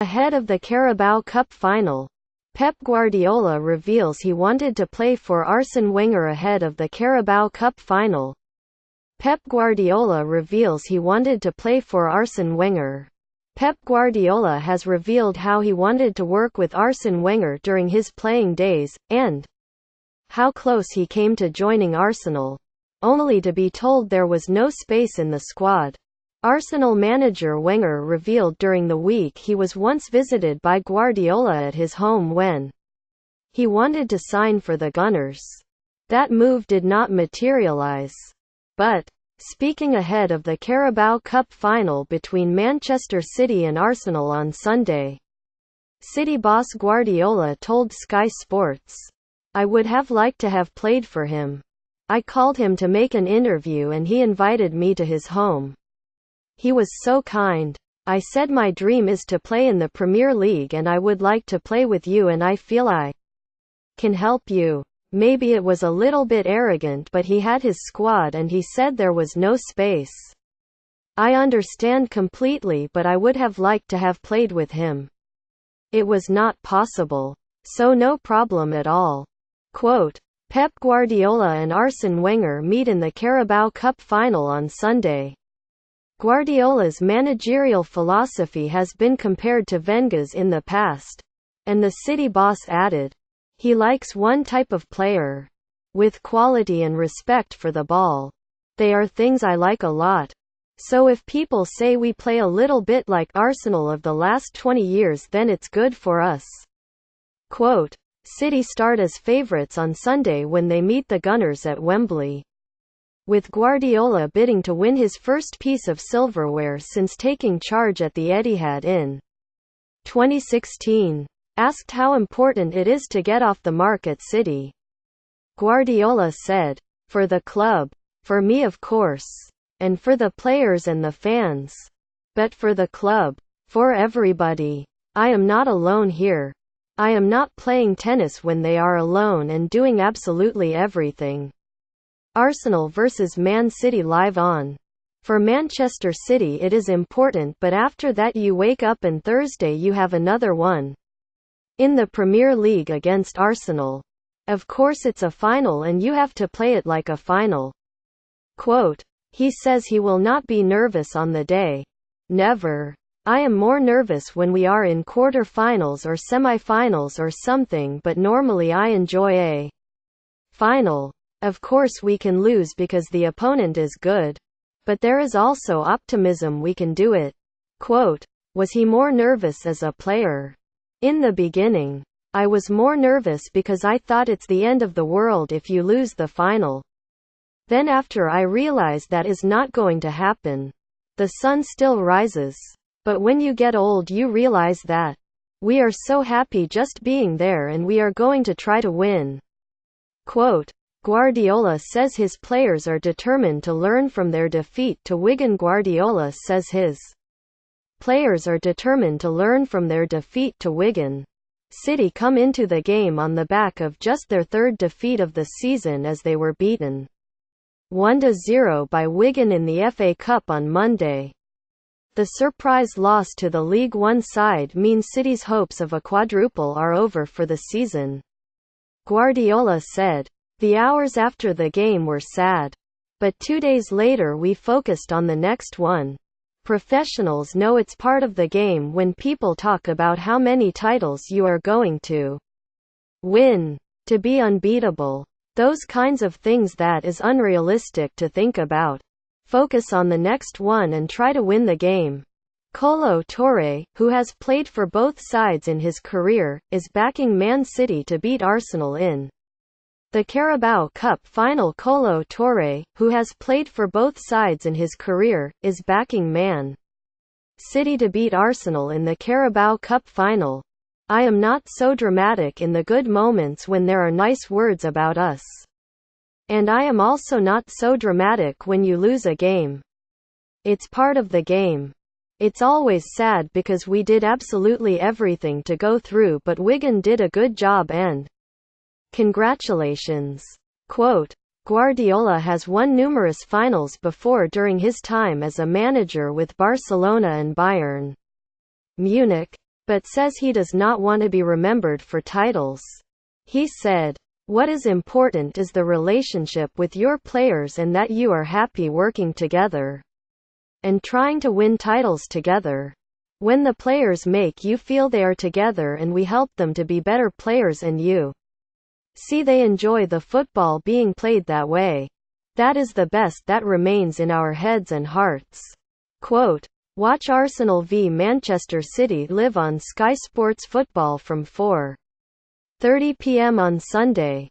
Ahead of the Carabao Cup final, Pep Guardiola reveals he wanted to play for Arsene Wenger ahead of the Carabao Cup final. Pep Guardiola reveals he wanted to play for Arsene Wenger. Pep Guardiola has revealed how he wanted to work with Arsene Wenger during his playing days, and how close he came to joining Arsenal, only to be told there was no space in the squad. Arsenal manager Wenger revealed during the week he was once visited by Guardiola at his home when he wanted to sign for the Gunners. That move did not materialise. But, speaking ahead of the Carabao Cup final between Manchester City and Arsenal on Sunday, City boss Guardiola told Sky Sports, "I would have liked to have played for him. I called him to make an interview and he invited me to his home. He was so kind. I said my dream is to play in the Premier League and I would like to play with you and I feel I can help you." Maybe it was a little bit arrogant, but he had his squad and he said there was no space. I understand completely, but I would have liked to have played with him. It was not possible. So no problem at all. Quote, Pep Guardiola and Arsene Wenger meet in the Carabao Cup final on Sunday. Guardiola's managerial philosophy has been compared to Wenger's in the past. And the City boss added, "He likes one type of player. With quality and respect for the ball. They are things I like a lot. So if people say we play a little bit like Arsenal of the last 20 years then it's good for us." Quote, City start as favourites on Sunday when they meet the Gunners at Wembley, with Guardiola bidding to win his first piece of silverware since taking charge at the Etihad in 2016. Asked how important it is to get off the mark at City, Guardiola said, "For the club. For me of course. And for the players and the fans. But for the club. For everybody. I am not alone here. I am not playing tennis when they are alone and doing absolutely everything." Arsenal vs Man City live on. For Manchester City it is important, but after that you wake up and Thursday you have another one. In the Premier League against Arsenal. Of course it's a final and you have to play it like a final. Quote, he says he will not be nervous on the day. Never. I am more nervous when we are in quarter-finals or semi-finals or something, but normally I enjoy a final. Of course we can lose because the opponent is good. But there is also optimism we can do it. Quote, was he more nervous as a player? In the beginning. I was more nervous because I thought it's the end of the world if you lose the final. Then after I realized that is not going to happen. The sun still rises. But when you get old you realize that we are so happy just being there and we are going to try to win. Quote, Guardiola says his players are determined to learn from their defeat to Wigan. Guardiola says his players are determined to learn from their defeat to Wigan. City come into the game on the back of just their third defeat of the season as they were beaten 1-0 by Wigan in the FA Cup on Monday. The surprise loss to the League One side means City's hopes of a quadruple are over for the season. Guardiola said, "The hours after the game were sad. But 2 days later we focused on the next one. Professionals know it's part of the game when people talk about how many titles you are going to win. To be unbeatable. Those kinds of things that is unrealistic to think about. Focus on the next one and try to win the game." Kolo Touré, who has played for both sides in his career, is backing Man City to beat Arsenal in the Carabao Cup final. Kolo Touré, who has played for both sides in his career, is backing Man City to beat Arsenal in the Carabao Cup final. "I am not so dramatic in the good moments when there are nice words about us. And I am also not so dramatic when you lose a game. It's part of the game. It's always sad because we did absolutely everything to go through, but Wigan did a good job and congratulations." Quote, Guardiola has won numerous finals before during his time as a manager with Barcelona and Bayern Munich, but says he does not want to be remembered for titles. He said, "What is important is the relationship with your players and that you are happy working together and trying to win titles together. When the players make you feel they are together and we help them to be better players and you see they enjoy the football being played that way, that is the best that remains in our heads and hearts." Quote, watch Arsenal v Manchester City live on Sky Sports Football from 4:30 p.m. on Sunday.